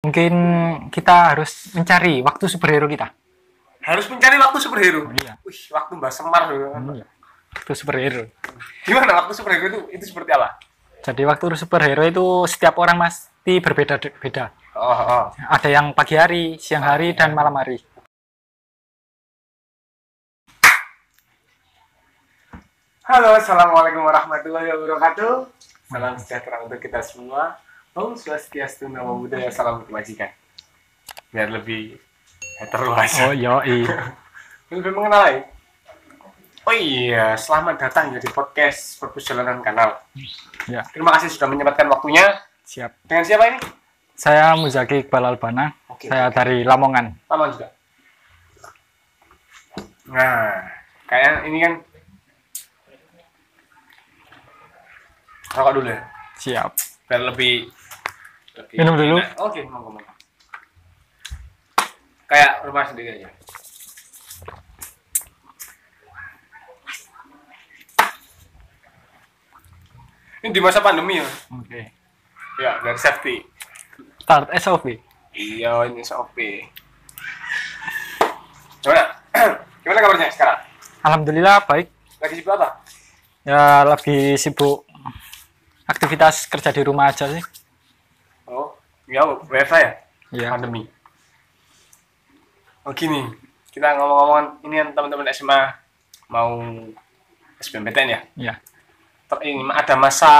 Mungkin kita harus mencari waktu superhero kita. Harus mencari waktu superhero. Iya. Wih, waktu Mbak Semar. Iya. Waktu superhero. Gimana waktu superhero itu seperti apa? Jadi waktu superhero itu setiap orang pasti berbeda-beda. Oh. Ada yang pagi hari, siang hari, dan malam hari. Halo, assalamualaikum warahmatullahi wabarakatuh. Salam sejahtera untuk kita semua. Om Swastiastu, Namo Buddhaya, salam kebajikan. Biar lebih hetero aja. Oh yoi. Lebih mengenal ya? Oh iya, selamat datang ya di podcast Perjalanan Kanal. Ya, Terima kasih sudah menyempatkan waktunya. siap. Dengan siapa ini? Saya Muzaki Iqbal Albana. Oke. Saya dari Lamongan. Lama juga. Nah, kayak ini kan rokok dulu ya, Siap. biar lebih Minum dulu. enak. Oke, monggo. Kayak rumah sendiri aja. Ini di masa pandemi ya? Oke. Ya, biar safety. Start SOP. Iya, ini SOP. Gimana? Gimana kabarnya sekarang? Alhamdulillah baik. Lagi sibuk apa? Ya lagi sibuk aktivitas kerja di rumah aja sih. Oh, ya WFH ya? Iya. Pandemi. Oh gini, kita ngomong-ngomongan ini kan teman-teman SMA mau SBMPTN ya? Iya. Ini ada masa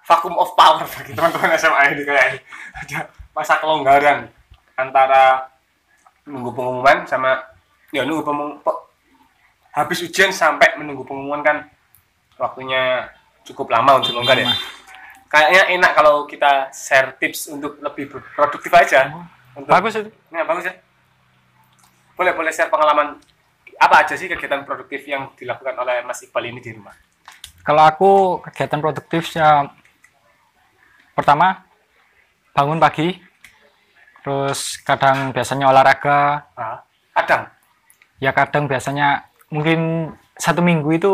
vacuum of power bagi teman-teman SMA ini kayak ini. Ada masa kelonggaran antara menunggu pengumuman sama ya nunggu habis ujian sampai menunggu pengumuman kan waktunya cukup lama untuk longgar ya. Kayaknya enak kalau kita share tips untuk lebih produktif aja. Untuk, Bagus itu. Nah, bagus ya. Boleh share pengalaman apa aja sih kegiatan produktif yang dilakukan oleh Mas Iqbal ini di rumah? Kalau aku kegiatan produktifnya pertama bangun pagi, terus kadang biasanya olahraga, Kadang ya kadang biasanya mungkin satu minggu itu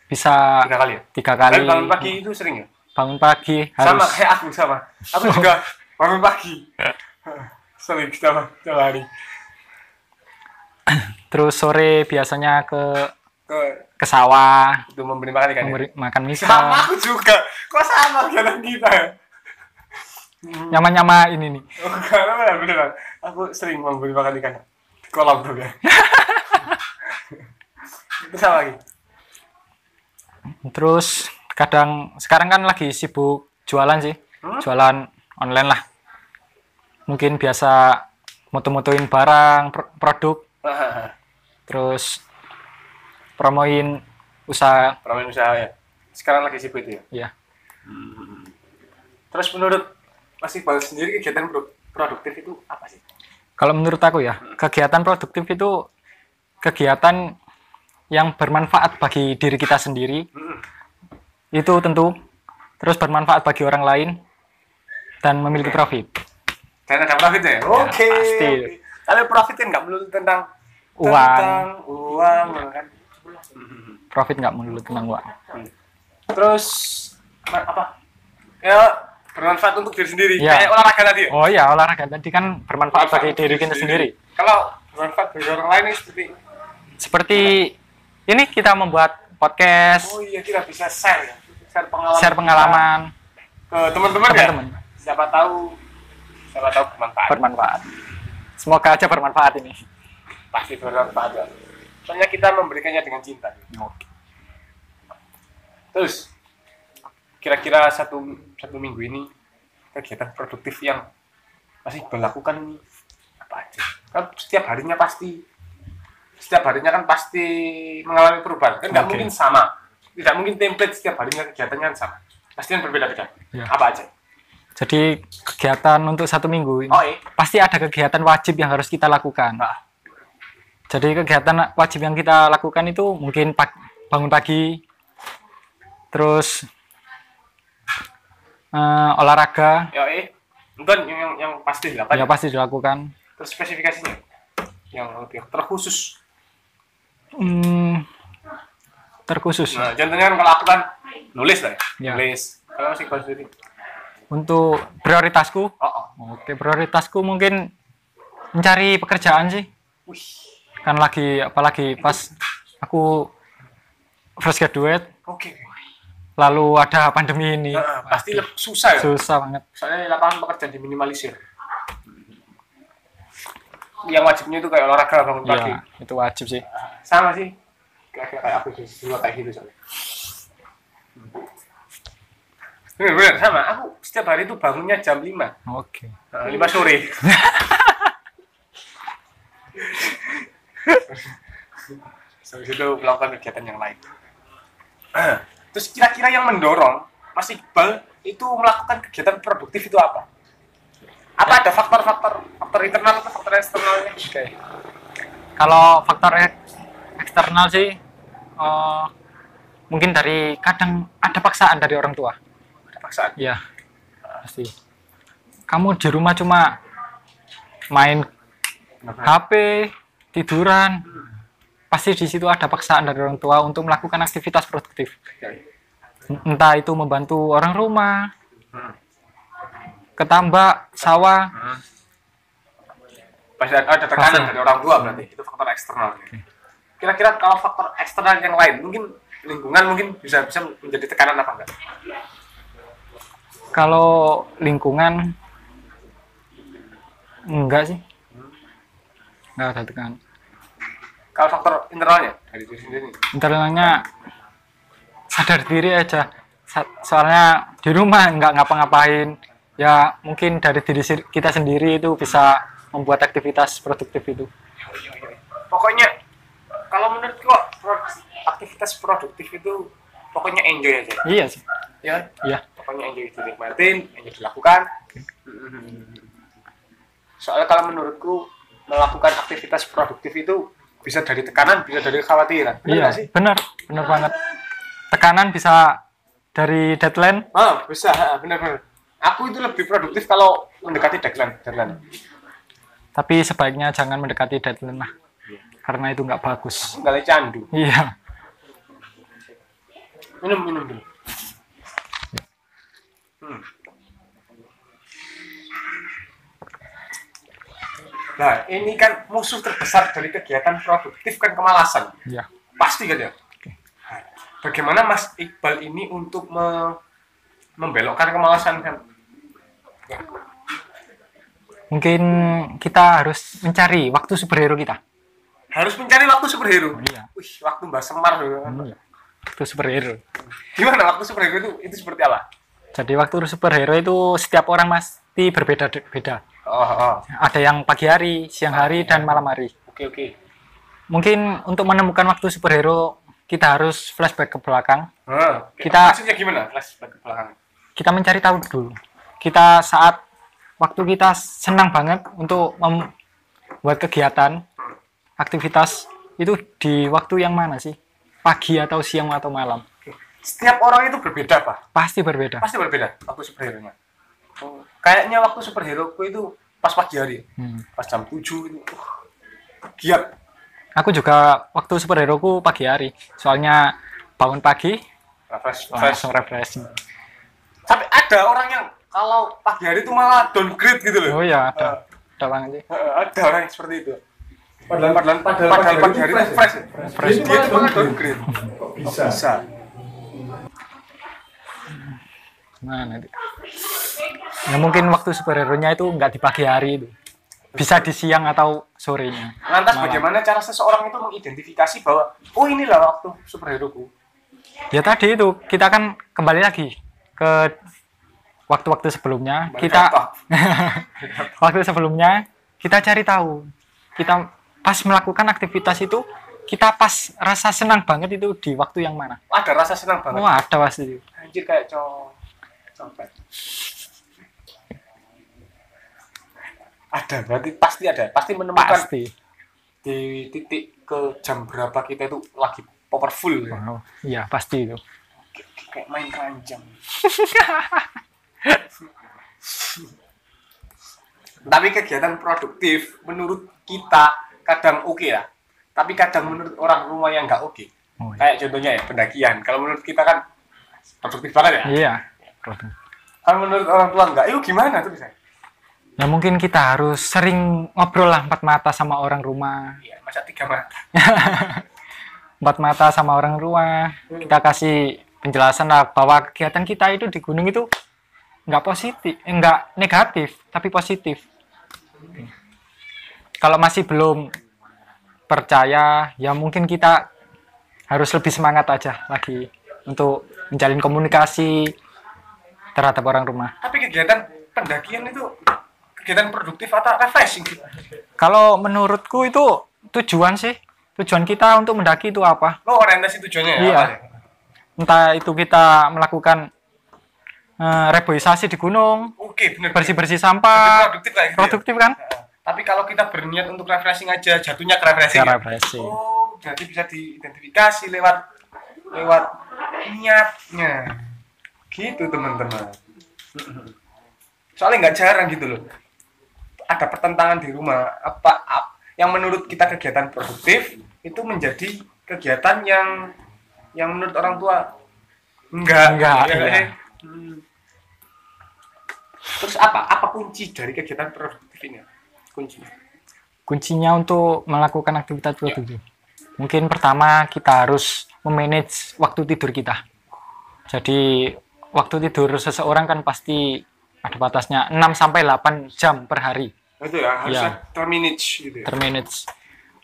bisa 3 kali ya? 3 kali. Tapi bangun pagi itu sering ya? Bangun pagi Sama harus. kayak aku sama. Aku juga bangun pagi. Sering tiap hari. Terus sore biasanya Ke ke sawah, itu memberi makan ikan. memberi makan Sama misal, aku juga. Kok sama kegiatan kita ya? nyama-nyama ini nih. Oh, karena beneran. Aku sering memberi makan ikan. Di kolam tuh ya. Itu sama lagi. Terus kadang sekarang kan lagi sibuk jualan sih, jualan online lah. Mungkin biasa moto-motoin barang, produk, terus promoin usaha. Promen usaha ya. Sekarang lagi sibuk itu ya. Ya, Terus menurut Mas Iqbal sendiri kegiatan produktif itu apa sih? kalau menurut aku ya, kegiatan produktif itu kegiatan yang bermanfaat bagi diri kita sendiri. Itu tentu, terus bermanfaat bagi orang lain dan memiliki profit. Dan ada profitnya ya? Oke. pasti. Tapi profit kan nggak melulu tentang uang kan. Profit nggak melulu tentang uang. Terus apa? Ya bermanfaat untuk diri sendiri. Ya. Kayak olahraga tadi ya. Oh iya, olahraga tadi kan bermanfaat bagi diri kita sendiri. Kalau bermanfaat bagi orang lain ini Seperti ini kita membuat podcast, oh iya kita bisa share ya. share pengalaman ke teman-teman ya. teman-teman. Siapa tahu bermanfaat. Bermanfaat. Semoga aja bermanfaat ini. Pasti bermanfaat ya. Soalnya kita memberikannya dengan cinta. Oke. Terus kira-kira satu minggu ini kegiatan produktif yang masih berlakukan ini apa aja? Kan setiap harinya kan pasti mengalami perubahan. Kan nggak Oke. mungkin sama. Tidak mungkin template setiap harinya kegiatannya kan sama. Pasti kan berbeda-beda. Ya. Apa aja? Jadi kegiatan untuk 1 minggu ini Oh iya. pasti ada kegiatan wajib yang harus kita lakukan. Nah, Jadi kegiatan wajib yang kita lakukan itu mungkin bangun pagi, terus olahraga, ya bukan yang pasti dilakukan. ya pasti dilakukan. Terus spesifikasinya yang lebih terkhusus. Terkhusus. Nah, contohnya kan kalau aku kan nulis lah ya. Ya. Nulis. Kalau masih sendiri Untuk prioritasku, Oh. oke, prioritasku mungkin mencari pekerjaan sih. Wih. Kan apalagi pas aku fresh graduate, Oke. lalu ada pandemi ini. Pasti susah ya. Susah banget. Soalnya lapangan pekerjaan diminimalisir. Yang wajibnya itu kayak olahraga bangun pagi. Ya, itu wajib sih. Sama sih. Kayak aku juga kayak gitu soalnya. Bener sama. Aku setiap hari itu bangunnya jam 5. Oke. 5 sore. Habis itu melakukan kegiatan yang lain. Terus kira-kira yang mendorong Mas Iqbal itu melakukan kegiatan produktif itu apa? Apa ada faktor internal atau faktor eksternalnya? Oke. Kalau faktor eksternal sih, mungkin dari kadang ada paksaan dari orang tua. Ada paksaan. Iya, pasti. Kamu di rumah cuma main HP, tiduran. Pasti di situ ada paksaan dari orang tua untuk melakukan aktivitas produktif. Entah itu membantu orang rumah, ke tambak, sawah. Pasti ada tekanan dari orang tua berarti. Itu faktor eksternal. Kira-kira kalau faktor eksternal yang lain, mungkin lingkungan mungkin bisa menjadi tekanan apa enggak? Kalau lingkungan enggak sih. Enggak ada tekanan. Kalau faktor internalnya dari diri sendiri? Internalnya sadar diri aja. Soalnya di rumah nggak ngapa-ngapain. Ya mungkin dari diri kita sendiri itu bisa membuat aktivitas produktif itu. Pokoknya kalau menurut kok aktivitas produktif itu pokoknya enjoy aja. Iya sih. Ya? Iya. Pokoknya enjoy dinikmatin, enjoy dilakukan. Soalnya kalau menurutku melakukan aktivitas produktif itu bisa dari tekanan, bisa dari kekhawatiran. Iya sih. Benar banget. Tekanan bisa dari deadline. Oh, bisa, benar. Aku itu lebih produktif kalau mendekati deadline. Tapi sebaiknya jangan mendekati deadline lah. Karena itu nggak bagus. Nggak candu. Iya. Minum dulu. Nah, ini kan musuh terbesar dari kegiatan produktif kan kemalasan. Iya. Pasti kan ya? Bagaimana Mas Iqbal ini untuk membelokkan kemalasan kan? Mungkin kita harus mencari waktu superhero kita. Harus mencari waktu superhero? Iya. Wih, waktu Mbak Semar. Iya. Waktu superhero. Gimana waktu superhero itu seperti apa? Jadi waktu superhero itu setiap orang pasti berbeda-beda. Oh. Ada yang pagi hari, siang hari, dan malam hari. Oke. Mungkin untuk menemukan waktu superhero, kita harus flashback ke belakang. Maksudnya gimana flashback ke belakang? Kita mencari tahu dulu. Kita saat waktu kita senang banget untuk membuat kegiatan, aktivitas, itu di waktu yang mana sih? Pagi atau siang atau malam? Setiap orang itu berbeda, Pak? Pasti berbeda. Pasti berbeda waktu superhero-nya. Kayaknya waktu superhero ku itu pas pagi hari. Pas jam 7 itu. Giat. Aku juga waktu superhero ku pagi hari. Soalnya bangun pagi, langsung refreshing. Sampai ada orang yang kalau pagi hari itu malah downgrade gitu loh. Oh iya, ada banget sih. Ada orang yang seperti itu. Padahal pagi hari itu fresh. Dia itu malah downgrade. Kok bisa? Mana itu? Ya mungkin waktu superhero-nya itu nggak di pagi hari itu. Bisa di siang atau sorenya. Lantas bagaimana cara seseorang itu mengidentifikasi bahwa oh inilah waktu superhero-ku? Ya tadi itu, kita kan kembali lagi ke waktu-waktu sebelumnya. Waktu sebelumnya kita cari tahu. Kita pas melakukan aktivitas itu, kita pas rasa senang banget itu di waktu yang mana? Ada rasa senang banget. Oh, ada pasti. Anjir kayak copet. Ada, berarti pasti ada. Pasti menemukan di titik ke jam berapa kita itu lagi powerful. Wow. Iya, pasti itu. Kayak main keranjang. Tapi kegiatan produktif menurut kita kadang oke ya. Tapi kadang menurut orang rumah yang nggak oke. Oh, iya. Kayak contohnya ya pendakian. Kalau menurut kita kan produktif banget ya. Iya. Kalau menurut orang tua enggak, itu gimana tuh bisa? Ya mungkin kita harus sering ngobrol lah empat mata sama orang rumah. Iya, masa 3 mata. Empat mata sama orang rumah. Kita kasih penjelasan lah bahwa kegiatan kita itu di gunung itu nggak positif, nggak negatif, tapi positif. Kalau masih belum percaya, ya mungkin kita harus lebih semangat aja lagi untuk menjalin komunikasi terhadap orang rumah. Tapi kegiatan pendakian itu kegiatan produktif atau refreshing? Kalau menurutku itu tujuan sih, tujuan kita untuk mendaki itu apa? Oh, orientasi tujuannya ya? Iya. Apa ya? Entah itu kita melakukan reboisasi di gunung, Oke, benar. bersih-bersih Lebih sampah, produktif lah gitu ya? produktif kan? Tapi kalau kita berniat untuk refreshing aja, jatuhnya ke refreshing. Cara Ya? refreshing. Oh, jadi bisa diidentifikasi lewat niatnya. Gitu teman-teman. Soalnya nggak jarang gitu loh. Ada pertentangan di rumah. Yang menurut kita kegiatan produktif itu menjadi kegiatan yang menurut orang tua enggak. Enggak, Ya, iya. Terus apa kunci dari kegiatan produktif ini? Kuncinya untuk melakukan aktivitas produktif. Mungkin pertama kita harus memanage waktu tidur kita. Jadi waktu tidur seseorang kan pasti ada batasnya 6 sampai 8 jam per hari. Itu ya, harusnya Ya. termanage gitu ya. Termanage.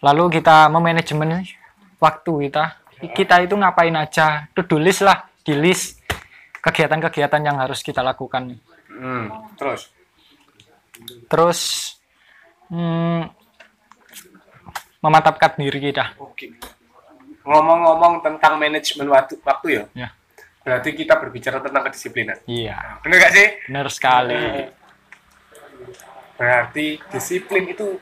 Lalu kita memanajemen waktu kita. Kita itu ngapain aja, to-do list lah, di list kegiatan-kegiatan yang harus kita lakukan. Terus memantapkan diri kita. Oke. Ngomong-ngomong tentang manajemen waktu ya, Ya. berarti kita berbicara tentang kedisiplinan. Iya, Bener gak sih? benar sekali. Berarti disiplin itu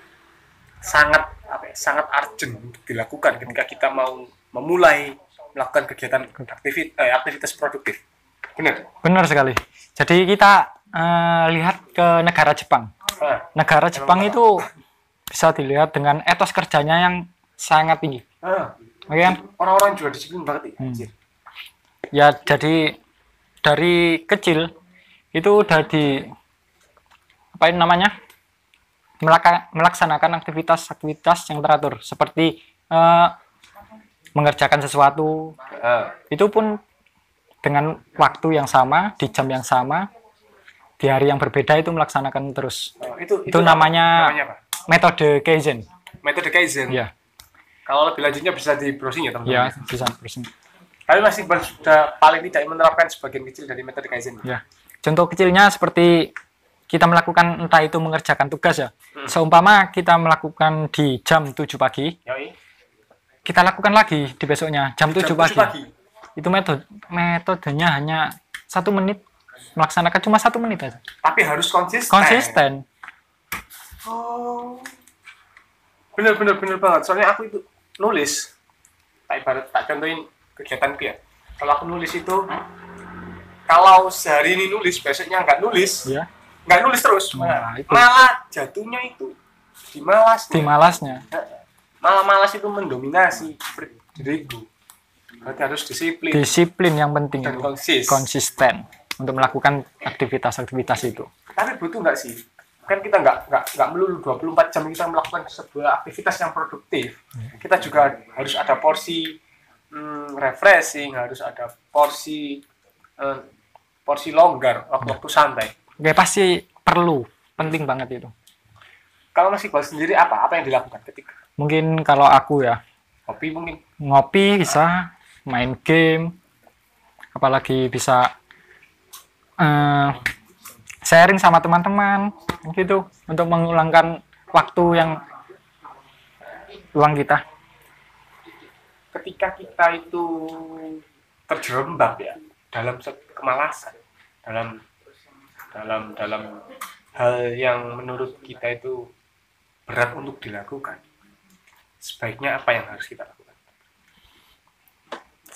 sangat sangat urgent untuk dilakukan ketika kita mau memulai melakukan kegiatan aktivitas produktif. Benar? Benar sekali. Jadi kita lihat ke negara Jepang. Negara Jepang itu bisa dilihat dengan etos kerjanya yang sangat tinggi. Oke kan? Orang-orang juga disiplin banget ya. Anjir. Ya, jadi dari kecil itu udah apa ini namanya? Melaksanakan aktivitas yang teratur seperti mengerjakan sesuatu. Itu pun dengan waktu yang sama, di jam yang sama, di hari yang berbeda itu melaksanakan terus. Itu namanya apa? metode Kaizen. Metode Kaizen. Ya, Kalau lebih lanjutnya bisa di browsing ya teman-teman. ya bisa persen. Tapi masih sudah paling tidak menerapkan sebagian kecil dari metode Kaizen. Ya, contoh kecilnya seperti kita melakukan entah itu mengerjakan tugas ya. Seumpama kita melakukan di jam 7 pagi, Yoi. kita lakukan lagi di besoknya jam 7 Jam 7 pagi. pagi. Itu metodenya hanya 1 menit, melaksanakan cuma 1 menit aja. Tapi harus konsisten. Konsisten. Oh. Bener banget. Soalnya aku itu nulis. Tak contohin kegiatanku ya. Kalau aku nulis itu, kalau sehari ini nulis, besoknya nggak nulis. Ya, Nggak nulis terus. Nah, itu. Malah jatuhnya itu di malas. di malasnya. Malah malas itu mendominasi diriku. Berarti harus disiplin Disiplin yang penting dan itu. konsis. Konsisten untuk melakukan aktivitas-aktivitas itu. Tapi butuh nggak sih? Kan kita nggak melulu 24 jam kita melakukan sebuah aktivitas yang produktif. Kita juga harus ada porsi refreshing, harus ada porsi longgar, waktu-waktu santai. Oke, pasti perlu, penting banget itu. Kalau Mas Iqbal sendiri apa yang dilakukan ketika Mungkin kalau aku ya, kopi mungkin? ngopi bisa, main game, apalagi bisa sharing sama teman-teman gitu untuk mengulangkan waktu yang luang kita. Ketika kita itu terjerembab ya dalam kemalasan, dalam hal yang menurut kita itu berat untuk dilakukan, sebaiknya apa yang harus kita lakukan?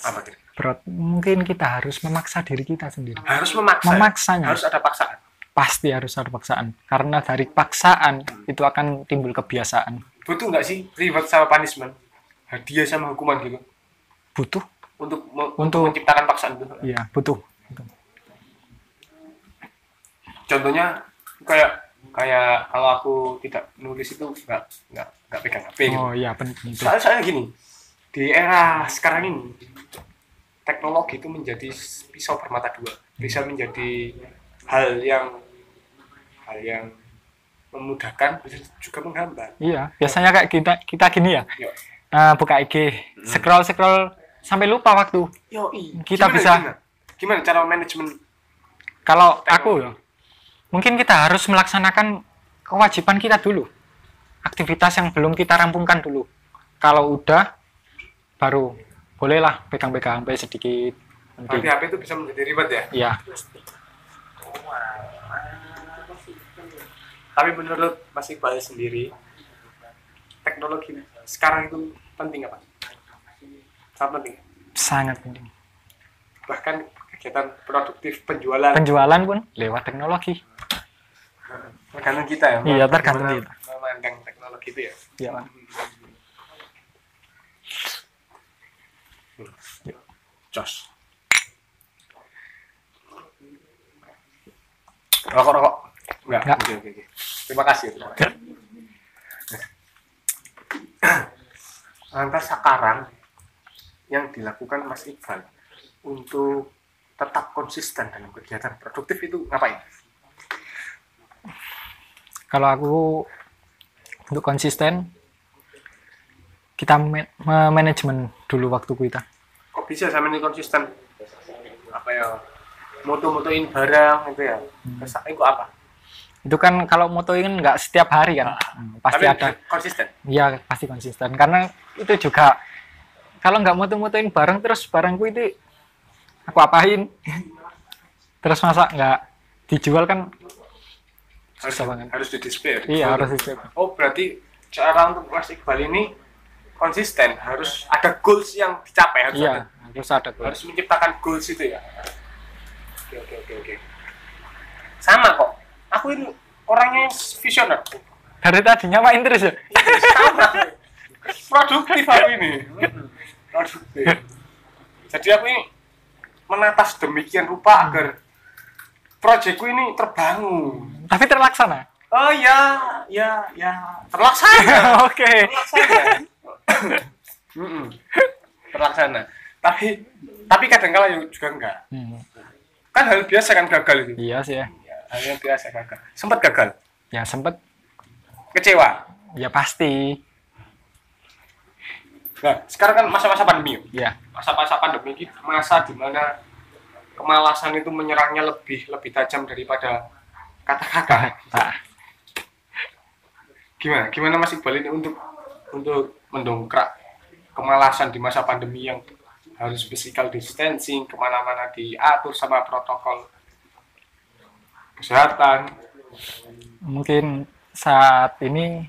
Apa kira-kira? Berat, mungkin kita harus memaksa diri kita sendiri. Harus memaksa. Memaksanya. Harus ada paksaan. Pasti harus ada paksaan. Karena dari paksaan itu akan timbul kebiasaan. Butuh nggak sih reward sama punishment? Hadiah sama hukuman gitu? Butuh. Untuk menciptakan paksaan itu? Iya, butuh. Contohnya kayak kayak kalau aku tidak nulis itu nggak pegang HP gitu. Oh iya penting itu. Soalnya gini, di era sekarang ini teknologi itu menjadi pisau bermata dua, bisa menjadi hal yang memudahkan, bisa juga menghambat. Iya, biasanya kayak kita gini ya. Yo, Buka IG, scroll sampai lupa waktu. Kita gimana cara manajemen? Kalau aku ya, mungkin kita harus melaksanakan kewajiban kita dulu. Aktivitas yang belum kita rampungkan dulu. Kalau udah, baru bolehlah pegang-pegang HP sedikit. Berarti HP itu bisa menjadi ribet ya? Iya. Tapi menurut Mas Iqbal sendiri, teknologi sekarang itu penting apa? Sangat penting. Sangat penting. Bahkan kegiatan produktif penjualan Penjualan pun lewat teknologi. tergantung kita ya. Iya, tergantung bagaimana kita. memandang teknologi itu ya. Iya, Bang. Jos. Rokok. Enggak. Oke. Terima kasih. Lantas sekarang yang dilakukan Mas Iqbal untuk tetap konsisten dalam kegiatan produktif itu ngapain? Kalau aku untuk konsisten, kita manajemen dulu waktu kita. Kok bisa sama ini konsisten? Apa ya? Moto-motoin barang itu ya? Terus itu apa? Itu kan kalau motoin nggak setiap hari kan, pasti Tapi ada. konsisten. Iya pasti konsisten. Karena itu juga kalau nggak motoin barang terus barangku itu aku apain? Terus masa nggak dijual kan susah banget. Harus di display. Iya harus itu. Oh berarti cara untuk Mas Iqbal ini konsisten, harus ada goals yang dicapai, Iya harus ada. harus menciptakan goals itu ya. Oke. Sama kok. Aku ini orangnya visioner. Dari tadinya main terus ya. Sama. Produktif aku ini. Produktif. Jadi aku ini menata sedemikian rupa agar proyekku ini terbangun. Tapi terlaksana. Oh ya, terlaksana. Oke. Terlaksana. Tapi kadang-kala juga enggak. Kan hal biasa kan gagal itu. Iya sih ya. Ya, hal yang biasa gagal. Sempat gagal. Ya sempet. Kecewa. Ya pasti. Nah, sekarang kan masa-masa pandemi. Ya. Masa-masa pandemi ini masa di mana kemalasan itu menyerangnya lebih tajam daripada kata-kata. Nah, Gimana Mas Iqbal ini untuk mendongkrak kemalasan di masa pandemi yang harus physical distancing, kemana-mana diatur sama protokol kesehatan. mungkin saat ini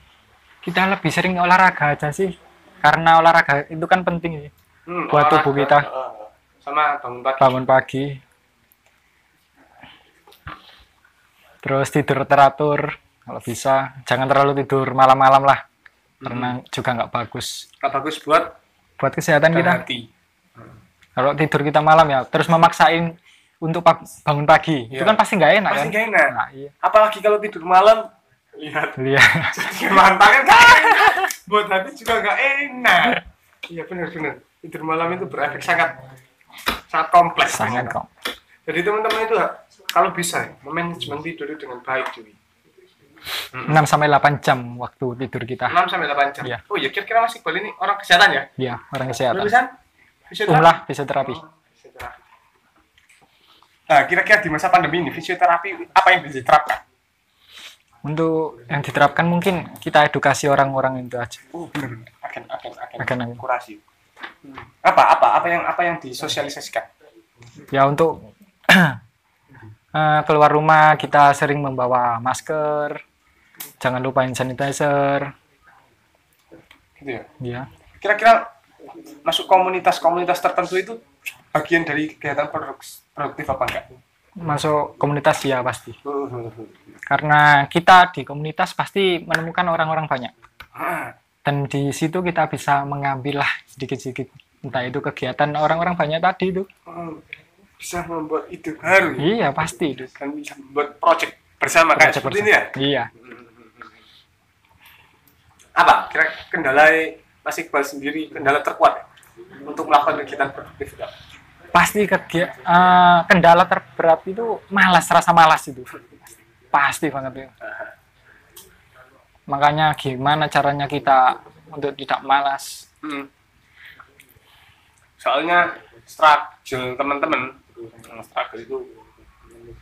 kita lebih sering olahraga aja sih. Karena olahraga itu kan penting sih buat tubuh kita. Sama bangun pagi. Bangun pagi. Terus tidur teratur kalau bisa. Jangan terlalu tidur malam-malam lah. Karena juga nggak bagus. Nggak bagus buat Kesehatan kita. hati. Kalau tidur kita malam ya, terus memaksain untuk bangun pagi. Iya. Itu kan pasti nggak enak Pasti kan? nggak enak. Nah, iya. Apalagi kalau tidur malam, lihat jadi mantangan kan. Buat hati juga nggak enak. Iya benar. Tidur malam itu berefek sangat kompleks. Sangat kok. Jadi teman-teman itu kalau bisa manajemen tidur itu dengan baik cuy. 6-8 jam waktu tidur kita. 6-8 jam. Iya. Oh ya kira-kira Mas Iqbal ini orang kesehatan ya? Iya, orang kesehatan. Lulusan? Fisioterapi. Fisioterapi. Nah, kira-kira di masa pandemi ini fisioterapi apa yang bisa diterapkan? Untuk yang diterapkan mungkin kita edukasi orang-orang itu aja. Oh, benar. Agen. Kurasi. Apa yang disosialisasikan? Ya untuk keluar rumah kita sering membawa masker. Jangan lupa hand sanitizer. Gitu ya. Ya. Kira-kira masuk komunitas tertentu itu bagian dari kegiatan produktif apa enggak? Masuk komunitas ya pasti. Karena kita di komunitas pasti menemukan orang-orang banyak. Dan di situ kita bisa mengambil lah sedikit-sedikit. Entah itu kegiatan orang-orang banyak tadi itu. Bisa membuat ide baru. Iya pasti itu. Dan bisa membuat project. bersama kayak Project seperti ini ya. Iya. Apa kira kendala Mas Iqbal sendiri, kendala terkuat untuk melakukan kegiatan produktif itu? Pasti kendala terberat itu rasa malas itu. Pasti banget itu. Makanya gimana caranya kita untuk tidak malas? Soalnya struggle teman-teman, struggle itu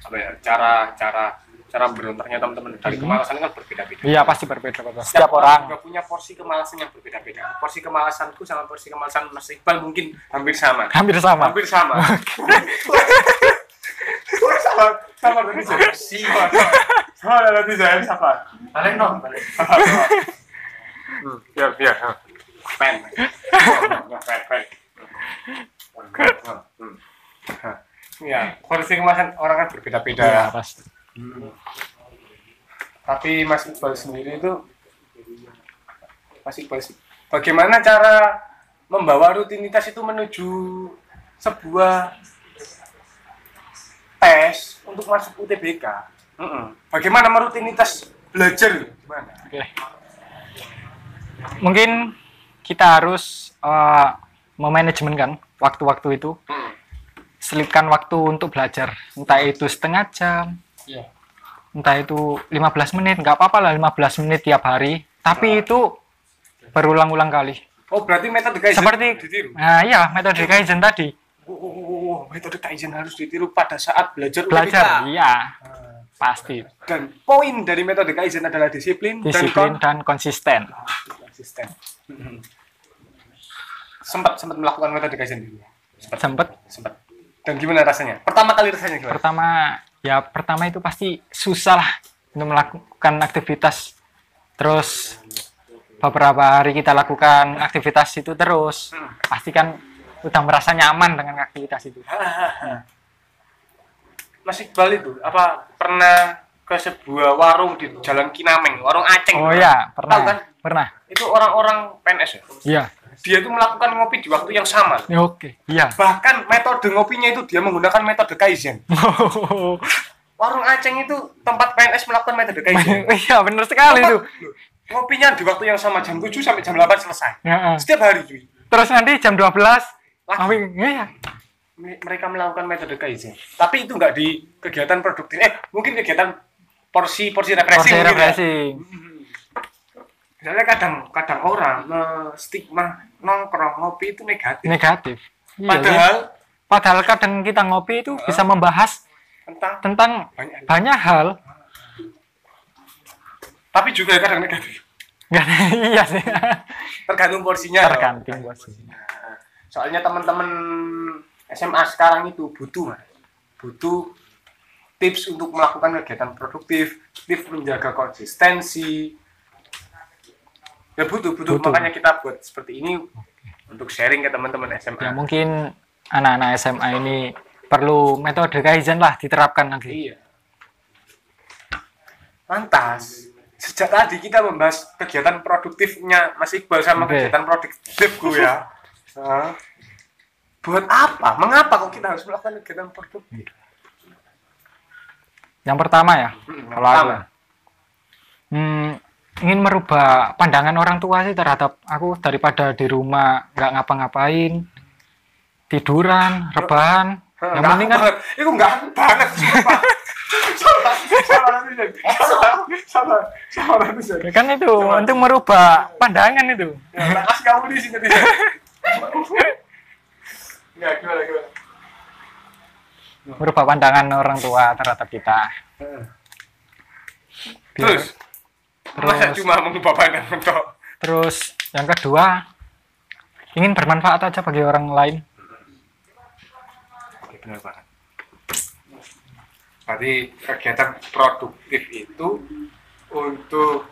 apa ya, cara berontaknya teman-teman dari kemalasan kan berbeda-beda. Iya, pasti berbeda. Setiap orang juga punya porsi kemalasan yang berbeda-beda. Porsi kemalasanku sama porsi kemalasan Mas Iqbal mungkin hampir sama. hampir sama. Sama berarti saya. Sama berarti saya sama. Balik dong, balik. Biar. Pen. Ya, porsi kemasan orang kan berbeda-beda. Iya, pasti. Tapi Mas Iqbal sendiri itu, bagaimana cara membawa rutinitas itu menuju sebuah tes untuk masuk UTBK? Bagaimana merutinitas belajar? Gimana? Oke. Mungkin kita harus memanajemen kan waktu-waktu itu. Selipkan waktu untuk belajar, entah itu setengah jam, entah itu 15 menit, nggak apa-apa lah 15 menit tiap hari, tapi itu berulang-ulang kali. Oh, berarti metode Kaizen Seperti, ditiru? nah iya, metode Kaizen tadi. Metode Kaizen harus ditiru pada saat belajar Belajar, UTBK. iya, pasti. Dan poin dari metode Kaizen adalah disiplin Dan konsisten. konsisten. Sempat melakukan metode Kaizen dulu. Sempat. Dan gimana rasanya? Pertama kali rasanya gimana? Pertama itu pasti susah lah untuk melakukan aktivitas. Terus beberapa hari kita lakukan aktivitas itu terus, pasti kan udah merasa nyaman dengan aktivitas itu. Mas Iqbal itu apa pernah ke sebuah warung di Jalan Kinameng, warung Aceh? Oh iya, pernah. Tahu kan? Pernah. Itu orang-orang PNS ya? Iya. Dia itu melakukan ngopi di waktu yang sama. Oke, iya. Bahkan metode ngopinya itu dia menggunakan metode Kaizen. Warung Aceh itu tempat PNS melakukan metode Kaizen. Iya, benar sekali itu. Ngopinya di waktu yang sama, jam 7 sampai jam 8 selesai. Ya, Setiap hari cuy. Terus nanti jam 12 iya. Mereka melakukan metode Kaizen. Tapi itu enggak di kegiatan produktif. Mungkin kegiatan porsi refreshing. Misalnya kadang orang stigma nongkrong ngopi itu negatif. Iya, padahal kadang kita ngopi itu bisa membahas tentang banyak hal. Tapi juga kadang negatif. Iya sih. Tergantung porsinya. Soalnya teman-teman SMA sekarang itu butuh tips untuk melakukan kegiatan produktif, tips menjaga konsistensi. Ya butuh. Makanya kita buat seperti ini untuk sharing ke teman-teman SMA. Ya mungkin anak-anak SMA ini perlu metode Kaizen lah diterapkan lagi. Iya. Lantas, sejak tadi kita membahas kegiatan produktifnya Mas Iqbal sama kegiatan produktifku ya. Buat apa? Mengapa kok kita harus melakukan kegiatan produktif? Yang pertama ya, kalau aku ingin merubah pandangan orang tua sih terhadap aku, daripada di rumah nggak ngapa-ngapain, tiduran, rebahan. Yang penting kan itu nggak banget. Salah. Kan itu untuk merubah pandangan itu. Ya, kasih kamu di sini. Enggak, gimana? Merubah pandangan orang tua terhadap kita. Terus masa cuma mengubah pandangan toh? Terus yang kedua, ingin bermanfaat aja bagi orang lain. Oke, benar banget. Berarti kegiatan produktif itu untuk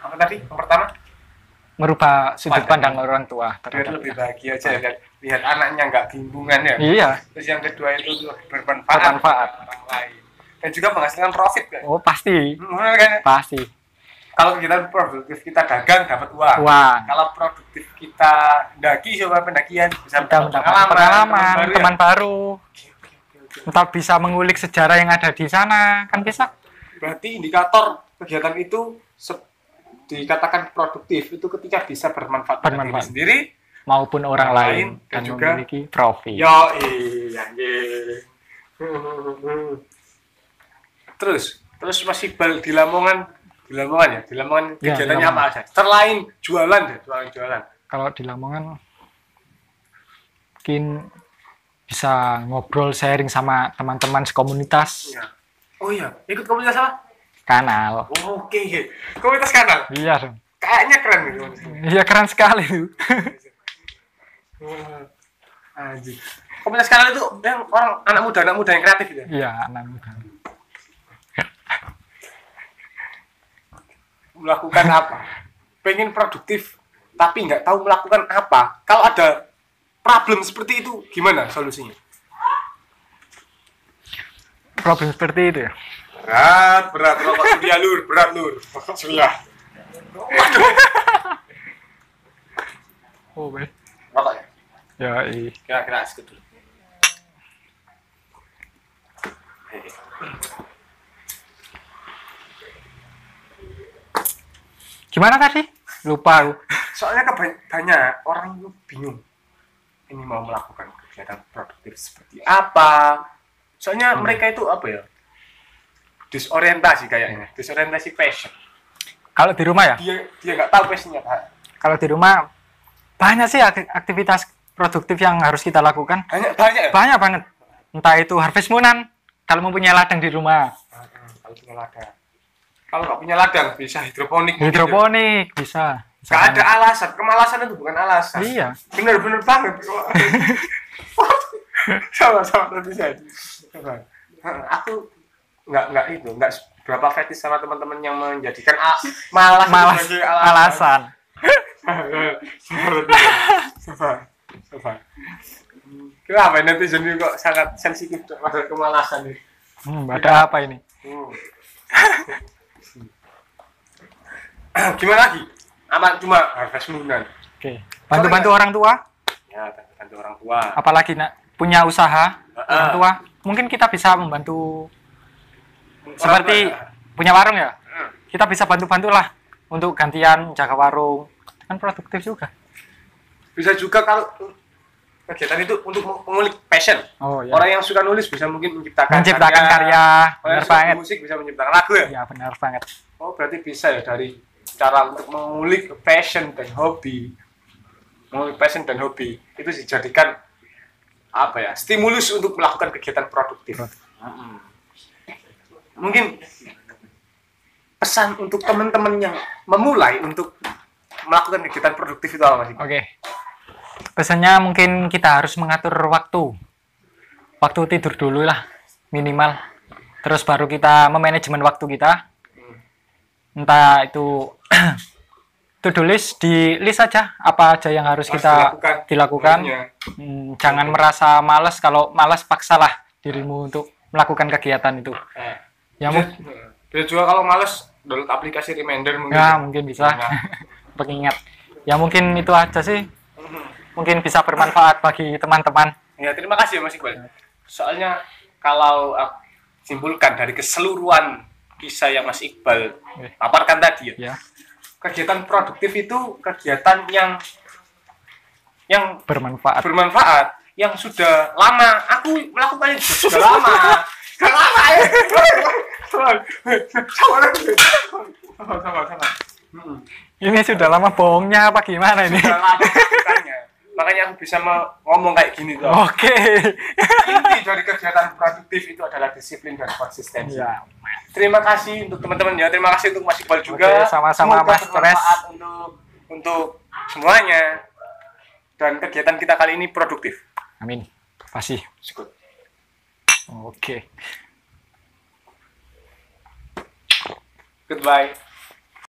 apa tadi? Yang pertama? Merubah sudut pandang orang tua Biar lebih bahagia aja, lihat anaknya nggak bimbungan ya. Iya. Terus yang kedua itu bermanfaat orang lain. Dan juga menghasilkan profit kan? Oh pasti. Kan? Pasti. Kalau kegiatan produktif kita dagang dapat uang. Kalau produktif kita daki, coba pendakian bisa mendapat pengalaman, teman baru. Entah bisa mengulik sejarah yang ada di sana, kan bisa. berarti indikator kegiatan itu dikatakan produktif itu ketika bisa bermanfaat pada diri sendiri maupun orang lain dan dan juga memiliki profit. Yo, iya. Terus masih di Lamongan ya. Di Lamongan Ya, kegiatannya apa aja? Selain jualan. Kalau di Lamongan mungkin bisa ngobrol sharing sama teman-teman sekomunitas. Ya. Oh iya, ikut komunitas apa? Kanal. Oke. Komunitas kanal. Iya dong. Kayaknya keren gitu. Iya keren sekali tuh. Anjir. Komunitas kanal itu yang orang anak muda yang kreatif gitu. Iya, anak muda. Melakukan apa? Pengen produktif tapi nggak tahu melakukan apa. Kalau ada problem seperti itu gimana solusinya? Problem seperti itu ya. Berat rokok surya lur, rokok surya. Waduh. Oh, baik. Rokoknya. Ya, iya. Kira-kira sedikit dulu. Gimana tadi? Lupa aku. Soalnya banyak orang itu bingung. Ini mau melakukan kegiatan produktif seperti apa? Soalnya mereka itu apa ya? Disorientasi kayaknya, disorientasi passion. Kalau di rumah ya? Dia nggak tahu passionnya apa. Kalau di rumah banyak sih aktivitas produktif yang harus kita lakukan. Banyak ya? Banyak banget. Entah itu harvest moonan, kalau mempunyai ladang di rumah. Kalau punya ladang. Kalau nggak punya ladang bisa hidroponik. Hidroponik bisa. Nggak ada alasan, kemalasan itu bukan alasan. Iya. Bener banget. Sama bisa. Aku nggak berapa fetish sama teman-teman yang menjadikan malas sebagai alasan. Sabar. Kenapa netizen ini kok sangat sensitif pada kemalasan ini? Ada apa ini? Gimana lagi? Amat cuma harvest moonan. Oke. Bantu-bantu orang tua. Ya, bantu orang tua. Apalagi punya usaha orang tua. Mungkin kita bisa membantu seperti punya warung ya. Kita bisa bantu-bantu lah untuk gantian jaga warung. Kan produktif juga. Bisa juga kalau kegiatan itu untuk mengulik passion. Oh, iya. Orang yang suka nulis bisa mungkin menciptakan karya. Benar banget. Musik bisa menciptakan lagu ya? Iya, benar banget. Oh, berarti bisa ya dari cara untuk mengulik passion dan hobi. Mengulik passion dan hobi itu dijadikan apa ya? Stimulus untuk melakukan kegiatan produktif. Mungkin pesan untuk teman-teman yang memulai untuk melakukan kegiatan produktif itu apa sih? Oke. Pesannya mungkin kita harus mengatur waktu tidur dulu lah minimal, terus baru kita memanajemen waktu kita, entah itu to-do list, di list aja apa aja yang harus kita dilakukan. Jangan merasa malas. Kalau malas paksalah dirimu untuk melakukan kegiatan itu. Ya bisa juga kalau malas download aplikasi reminder mungkin. Ya mungkin bisa. Pengingat. Ya mungkin itu aja sih. Mungkin bisa bermanfaat bagi teman-teman. Ya, terima kasih Mas Iqbal. Soalnya kalau simpulkan dari keseluruhan kisah yang Mas Iqbal paparkan tadi ya. Kegiatan produktif itu kegiatan yang bermanfaat, yang sudah lama. Aku melakukannya sudah lama. Sama. Ini sudah lama bohongnya apa gimana ini? Sudah lama melakukannya. Makanya aku bisa ngomong kayak gini tuh. Oke. Inti dari kegiatan produktif itu adalah disiplin dan konsistensi. Ya. Terima kasih untuk teman-teman ya. Terima kasih untuk Mas Iqbal juga. Oke, sama-sama Mas Tres. Untuk semuanya. Dan kegiatan kita kali ini produktif. Amin. Pasti. Syukur. Oke. Goodbye.